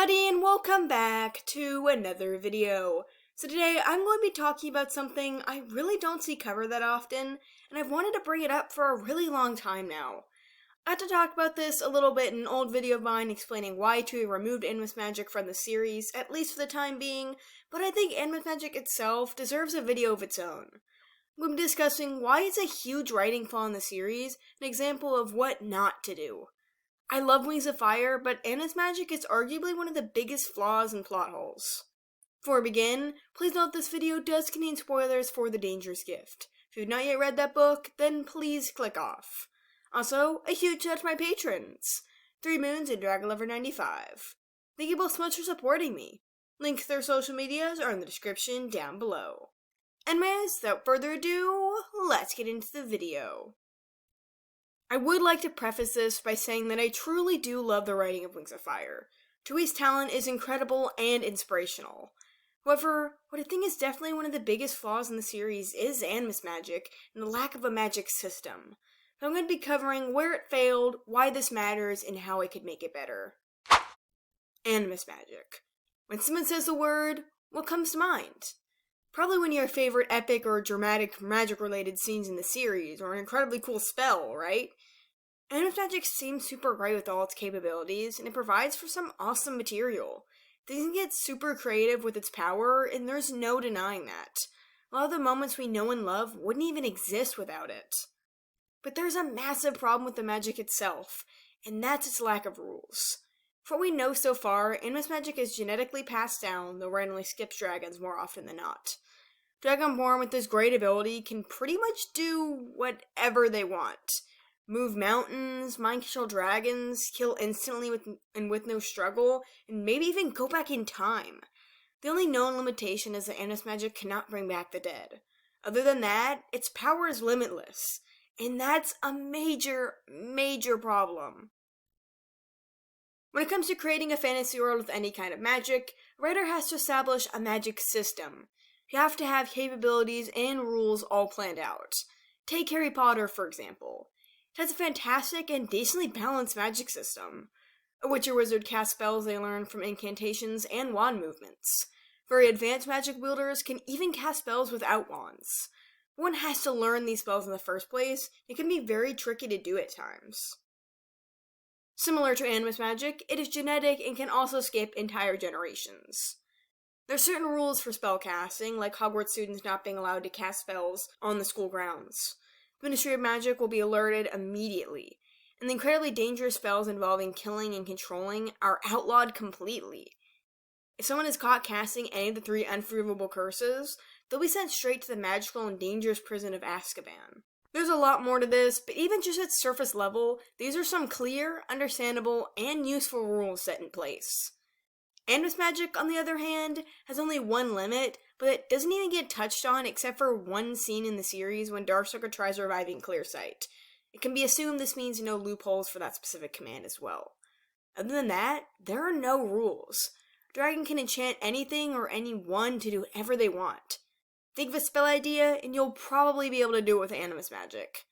everybody, and welcome back to another video. So today I'm going to be talking about something I really don't see covered that often, and I've wanted to bring it up for a really long time now. I had to talk about this a little bit in an old video of mine explaining why Tui removed ANIMUS magic from the series, at least for the time being, but I think ANIMUS magic itself deserves a video of its own. We'll be discussing why it's a huge writing flaw in the series, an example of what not to do. I love 𝙈𝙤𝙍𝙬, but ANIMUS magic is arguably one of the biggest flaws and plot holes. Before we begin, please note this video does contain spoilers for The Dangerous Gift. If you've not yet read that book, then please click off. Also, a huge shout out to my patrons, 3 Moons and DragonLover95. Thank you both so much for supporting me. Links to their social medias are in the description down below. Anyways, without further ado, let's get into the video. I would like to preface this by saying that I truly do love the writing of 𝙈𝙤𝙍𝙬. Tui's talent is incredible and inspirational. However, what I think is definitely one of the biggest flaws in the series is ANIMUS magic and the lack of a magic system. So I'm going to be covering where it failed, why this matters, and how I could make it better. ANIMUS magic. When someone says the word, what comes to mind? Probably one of your favorite epic or dramatic magic-related scenes in the series, or an incredibly cool spell, right? ANIMUS magic seems super great with all its capabilities, and it provides for some awesome material. Things can get super creative with its power, and there's no denying that. A lot of the moments we know and love wouldn't even exist without it. But there's a massive problem with the magic itself, and that's its lack of rules. For what we know so far, ANIMUS magic is genetically passed down, though randomly skips dragons more often than not. Dragonborn with this great ability can pretty much do whatever they want. Move mountains, mind control dragons, kill instantly with no struggle, and maybe even go back in time. The only known limitation is that ANIMUS magic cannot bring back the dead. Other than that, its power is limitless, and that's a major, major problem. When it comes to creating a fantasy world with any kind of magic, a writer has to establish a magic system. You have to have capabilities and rules all planned out. Take Harry Potter, for example. It has a fantastic and decently balanced magic system. A witcher wizard casts spells they learn from incantations and wand movements. Very advanced magic wielders can even cast spells without wands. One has to learn these spells in the first place. It can be very tricky to do at times. Similar to ANIMUS magic, it is genetic and can also skip entire generations. There are certain rules for spell casting, like Hogwarts students not being allowed to cast spells on the school grounds. The Ministry of Magic will be alerted immediately, and the incredibly dangerous spells involving killing and controlling are outlawed completely. If someone is caught casting any of the 3 unforgivable curses, they'll be sent straight to the magical and dangerous prison of 𝙈𝙤𝙬. There's a lot more to this, but even just at surface level, these are some clear, understandable, and useful rules set in place. ANIMUS magic, on the other hand, has only one limit, but it doesn't even get touched on except for one scene in the series when Darkstalker tries reviving Clearsight. It can be assumed this means no loopholes for that specific command as well. Other than that, there are no rules. Dragon can enchant anything or anyone to do whatever they want. Think of a spell idea, and you'll probably be able to do it with ANIMUS magic.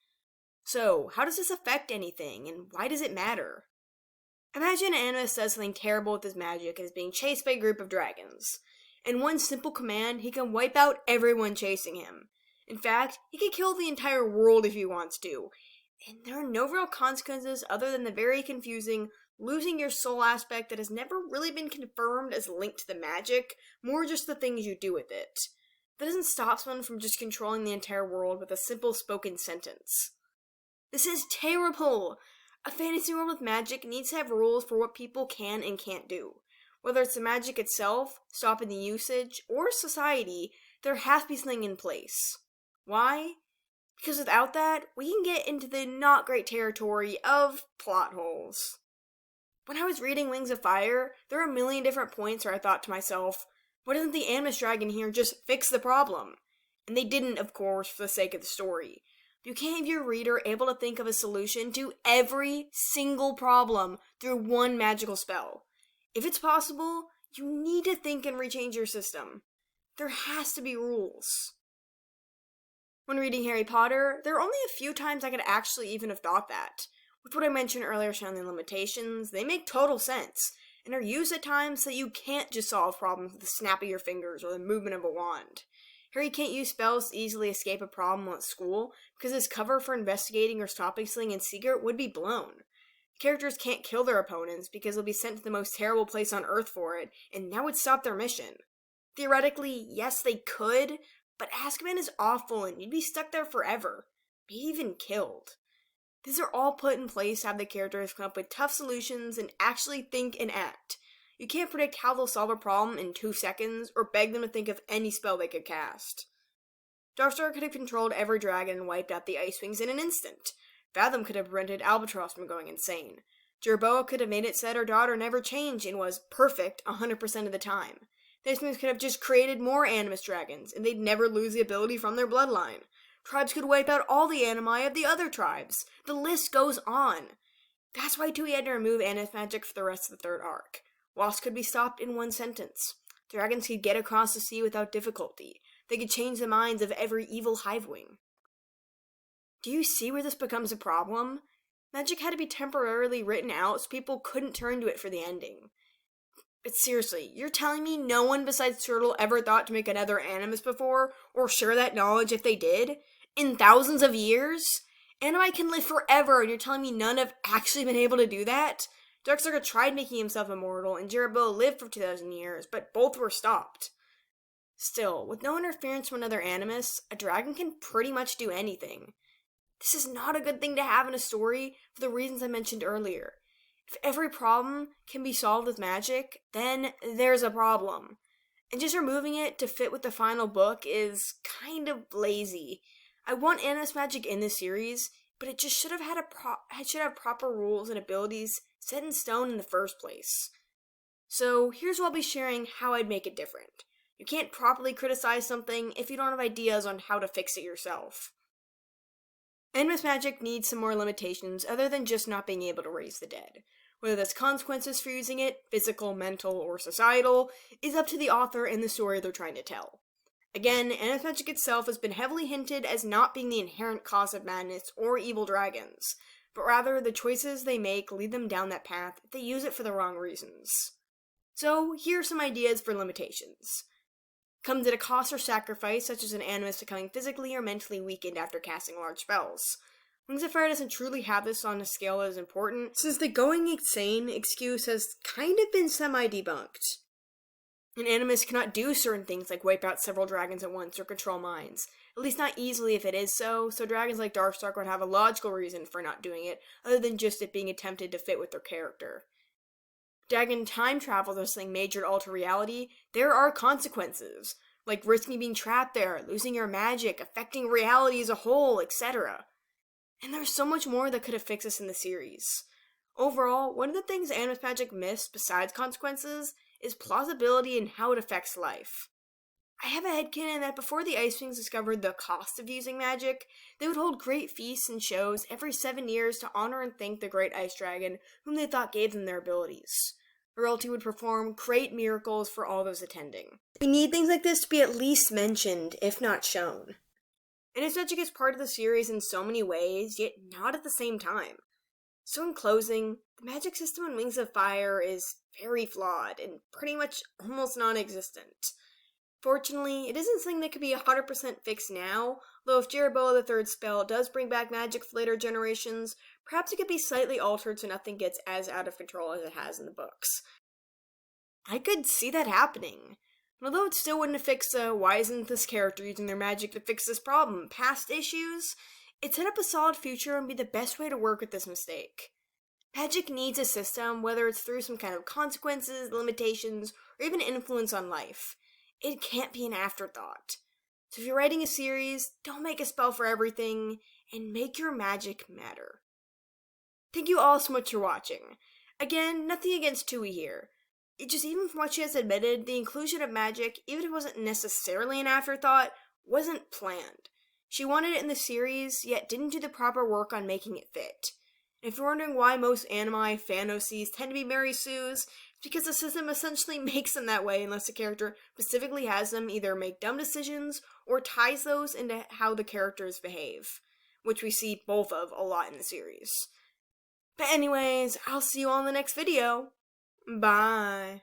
So, how does this affect anything, and why does it matter? Imagine ANIMUS does something terrible with his magic and is being chased by a group of dragons. In one simple command, he can wipe out everyone chasing him. In fact, he can kill the entire world if he wants to. And there are no real consequences other than the very confusing losing your soul aspect that has never really been confirmed as linked to the magic, more just the things you do with it. That doesn't stop someone from just controlling the entire world with a simple spoken sentence. This is terrible! A fantasy world with magic needs to have rules for what people can and can't do. Whether it's the magic itself, stopping the usage, or society, there has to be something in place. Why? Because without that, we can get into the not great territory of plot holes. When I was reading 𝙈𝙤𝙍𝙬, there were a million different points where I thought to myself, why doesn't the ANIMUS dragon here just fix the problem? And they didn't, of course, for the sake of the story. You can't have your reader able to think of a solution to every single problem through one magical spell. If it's possible, you need to think and rechange your system. There has to be rules. When reading Harry Potter, there are only a few times I could actually even have thought that. With what I mentioned earlier showing the limitations, they make total sense. and are used at times so you can't just solve problems with the snap of your fingers or the movement of a wand. Harry can't use spells to easily escape a problem at school because his cover for investigating or stopping something in secret would be blown. Characters can't kill their opponents because they'll be sent to the most terrible place on Earth for it, and that would stop their mission. Theoretically, yes, they could, but Azkaban is awful and you'd be stuck there forever, maybe even killed. These are all put in place to have the characters come up with tough solutions and actually think and act. You can't predict how they'll solve a problem in 2 seconds or beg them to think of any spell they could cast. Darkstar could have controlled every dragon and wiped out the Ice Wings in an instant. Fathom could have prevented Albatross from going insane. 𝙤𝙤𝙁𝙀 could have made it so that her daughter never changed and was perfect 100% of the time. The Ice Wings could have just created more Animus dragons, and they'd never lose the ability from their bloodline. Tribes could wipe out all the animi of the other tribes. The list goes on. That's why Tui had to remove Animus magic for the rest of the 3rd arc. Wasps could be stopped in 1 sentence. Dragons could get across the sea without difficulty. They could change the minds of every evil hive-wing. Do you see where this becomes a problem? Magic had to be temporarily written out so people couldn't turn to it for the ending. But seriously, you're telling me no one besides Turtle ever thought to make another Animus before, or share that knowledge if they did? In thousands of years? Animi can live forever, and you're telling me none have actually been able to do that? Darkstar tried making himself immortal, and 𝙤𝙤𝙁 lived for 2,000 years, but both were stopped. Still, with no interference from another Animus, a dragon can pretty much do anything. This is not a good thing to have in a story for the reasons I mentioned earlier. If every problem can be solved with magic, then there's a problem. And just removing it to fit with the final book is kind of lazy. I want Animus magic in this series, but it just should have proper rules and abilities set in stone in the first place. So here's what I'll be sharing how I'd make it different. You can't properly criticize something if you don't have ideas on how to fix it yourself. Animus magic needs some more limitations other than just not being able to raise the dead. Whether that's consequences for using it, physical, mental, or societal, is up to the author and the story they're trying to tell. Again, Animus magic itself has been heavily hinted as not being the inherent cause of madness or evil dragons, but rather the choices they make lead them down that path if they use it for the wrong reasons. So, here are some ideas for limitations. Comes at a cost or sacrifice, such as an Animus becoming physically or mentally weakened after casting large spells. Wings of Fire doesn't truly have this on a scale that is important, since the going insane excuse has kind of been semi-debunked. An Animus cannot do certain things like wipe out several dragons at once or control minds, at least not easily if it is so dragons like Darkstar would have a logical reason for not doing it, other than just it being attempted to fit with their character. Dragon time travel does something major to alter reality, there are consequences, like risking being trapped there, losing your magic, affecting reality as a whole, etc. And there's so much more that could have fixed this in the series. Overall, one of the things Animus magic missed, besides consequences, is plausibility in how it affects life. I have a headcanon that before the Ice Wings discovered the cost of using magic, they would hold great feasts and shows every 7 years to honor and thank the great ice dragon whom they thought gave them their abilities. Royalty would perform great miracles for all those attending. We need things like this to be at least mentioned, if not shown. Animus magic is part of the series in so many ways, yet not at the same time. So in closing, the magic system in Wings of Fire is very flawed and pretty much almost non-existent. Fortunately, it isn't something that could be 100% fixed now, though if 𝙤𝙤𝙁 the 3rd spell does bring back magic for later generations, perhaps it could be slightly altered so nothing gets as out of control as it has in the books. I could see that happening. And although it still wouldn't have fixed why isn't this character using their magic to fix this problem, past issues, it set up a solid future and be the best way to work with this mistake. Magic needs a system, whether it's through some kind of consequences, limitations, or even influence on life. It can't be an afterthought. So if you're writing a series, don't make a spell for everything, and make your magic matter. Thank you all so much for watching. Again, nothing against Tui here. It just, even from what she has admitted, the inclusion of magic, even if it wasn't necessarily an afterthought, wasn't planned. She wanted it in the series, yet didn't do the proper work on making it fit. And if you're wondering why most anime fan OCs tend to be Mary Sue's, because the system essentially makes them that way unless the character specifically has them either make dumb decisions or ties those into how the characters behave, which we see both of a lot in the series. But anyways, I'll see you all in the next video. Bye.